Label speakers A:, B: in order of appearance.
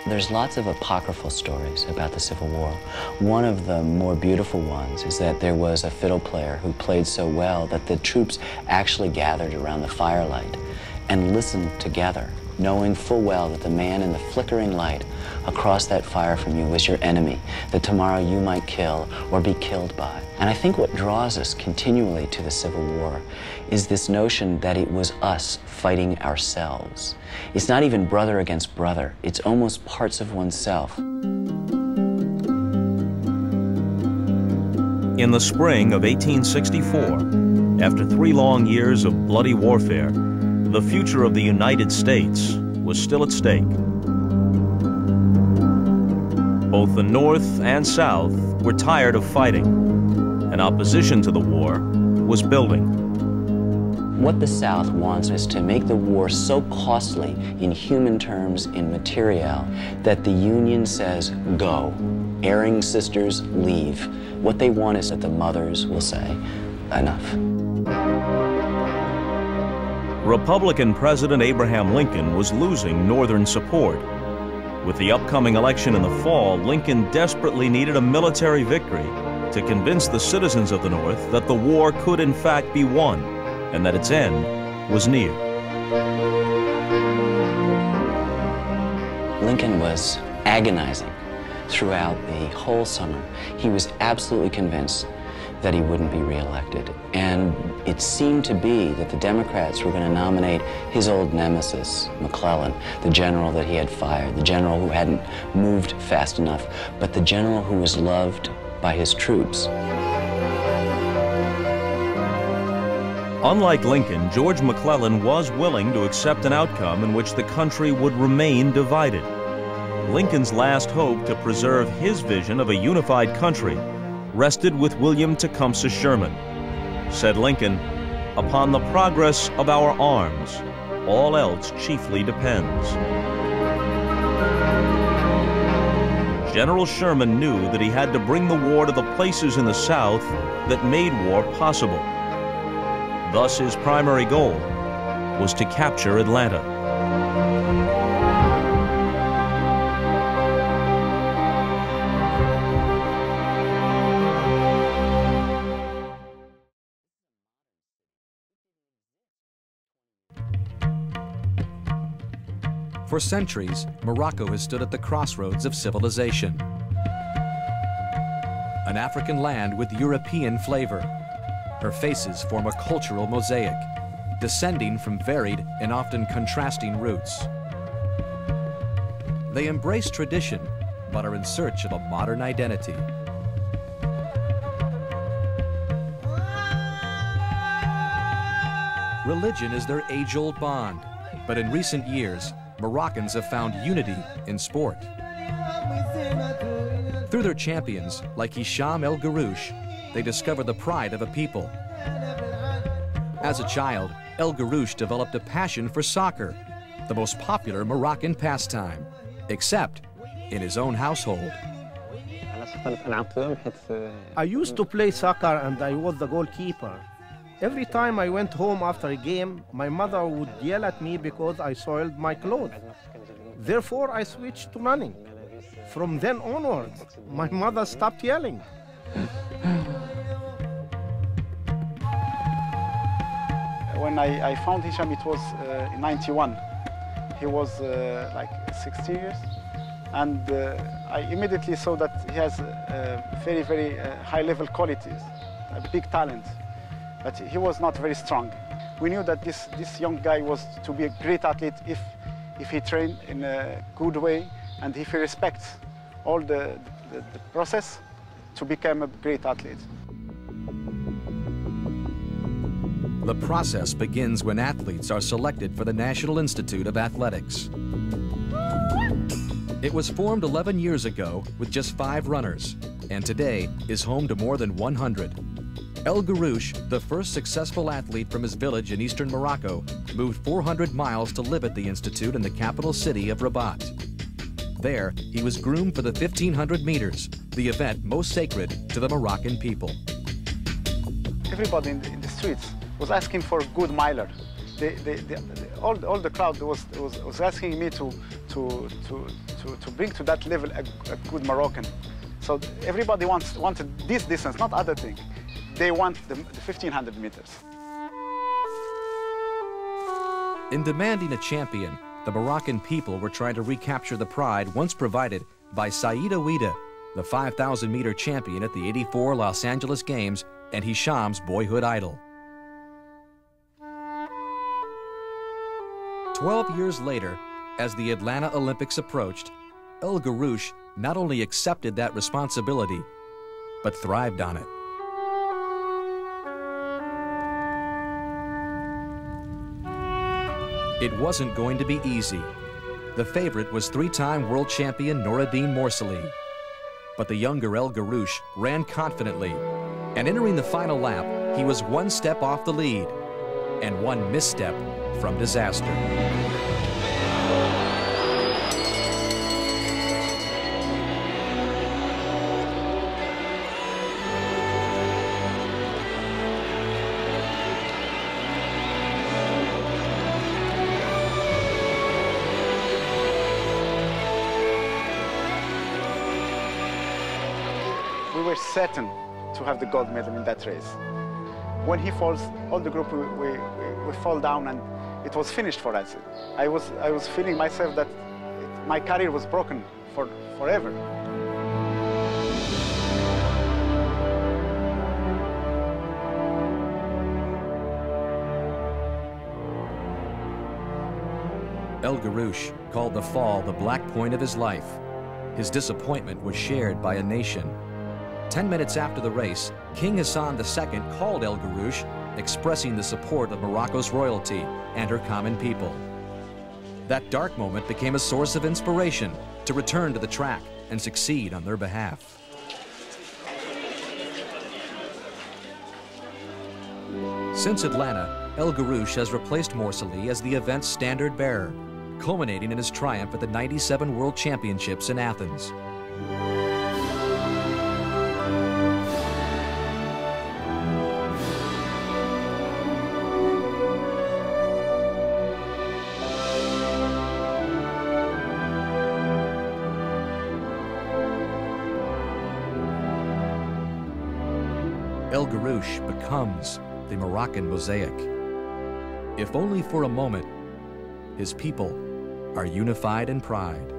A: There's lots of apocryphal stories about the Civil War. One of the more beautiful ones is that there was a fiddle player who played so well that the troops actually gathered around the firelight and listened together, knowing full well that the man in the flickering light across that fire from you was your enemy, that tomorrow you might kill or be killed by. And I think what draws us continually to the Civil War is this notion that it was us fighting ourselves. It's not even brother against brother, it's almost parts of oneself.
B: In the spring of 1864, after 3 long years of bloody warfare, the future of the United States was still at stake. Both the North and South were tired of fighting, and opposition to the war was building.
A: What the South wants is to make the war so costly in human terms, in material, that the Union says, go. Erring sisters, leave. What they want is that the mothers will say, enough.
B: Republican President Abraham Lincoln was losing Northern support. With the upcoming election in the fall, Lincoln desperately needed a military victory to convince the citizens of the North that the war could in fact be won and that its end was near.
A: Lincoln was agonizing throughout the whole summer. He was absolutely convinced that he wouldn't be reelected. And it seemed to be that the Democrats were going to nominate his old nemesis, McClellan, the general that he had fired, the general who hadn't moved fast enough, but the general who was loved by his troops.
B: Unlike Lincoln, George McClellan was willing to accept an outcome in which the country would remain divided. Lincoln's last hope to preserve his vision of a unified country rested with William Tecumseh Sherman. Said Lincoln, "Upon the progress of our arms, all else chiefly depends." General Sherman knew that he had to bring the war to the places in the South that made war possible. Thus, his primary goal was to capture Atlanta.
C: For centuries, Morocco has stood at the crossroads of civilization. An African land with European flavor. Her faces form a cultural mosaic, descending from varied and often contrasting roots. They embrace tradition, but are in search of a modern identity. Religion is their age-old bond, but in recent years, Moroccans have found unity in sport. Through their champions, like Hicham El Garouche, they discover the pride of a people. As a child, El Garouche developed a passion for soccer, the most popular Moroccan pastime, except in his own household.
D: I used to play soccer and I was the goalkeeper. Every time I went home after a game, my mother would yell at me because I soiled my clothes. Therefore, I switched to running. From then onwards, my mother stopped yelling.
E: When I found Hicham, it was in '91. He was like 16 years. And I immediately saw that he has very, very high-level qualities, a big talent. But he was not very strong. We knew that this young guy was to be a great athlete if he trained in a good way and if he respects all the process to become a great athlete.
C: The process begins when athletes are selected for the National Institute of Athletics. It was formed 11 years ago with just 5 runners, and today is home to more than 100. El Garouche, the first successful athlete from his village in eastern Morocco, moved 400 miles to live at the institute in the capital city of Rabat. There, he was groomed for the 1,500 meters, the event most sacred to the Moroccan people.
E: Everybody in the streets was asking for a good miler. All the crowd was asking me to to bring to that level a good Moroccan. So everybody wanted this distance, not other thing. They want the 1,500 meters.
C: In demanding a champion, the Moroccan people were trying to recapture the pride once provided by Saïd Ouida, the 5,000-meter champion at the '84 Los Angeles Games and Hisham's boyhood idol. 12 years later, as the Atlanta Olympics approached, El Guerrouj not only accepted that responsibility, but thrived on it. It wasn't going to be easy. The favorite was three-time world champion Noureddin Morsali. But the younger El Guerrouj ran confidently, and entering the final lap, he was one step off the lead and one misstep from disaster.
E: We were certain to have the gold medal in that race. When he falls, all the group, we fall down, and it was finished for us. I was feeling myself that my career was broken forever.
C: El Guerrouj called the fall the black point of his life. His disappointment was shared by a nation. 10 minutes after the race, King Hassan II called El Guerrouj, expressing the support of Morocco's royalty and her common people. That dark moment became a source of inspiration to return to the track and succeed on their behalf. Since Atlanta, El Guerrouj has replaced Morsali as the event's standard bearer, culminating in his triumph at the '97 World Championships in Athens. El Guerrouj becomes the Moroccan mosaic. If only for a moment, his people are unified in pride.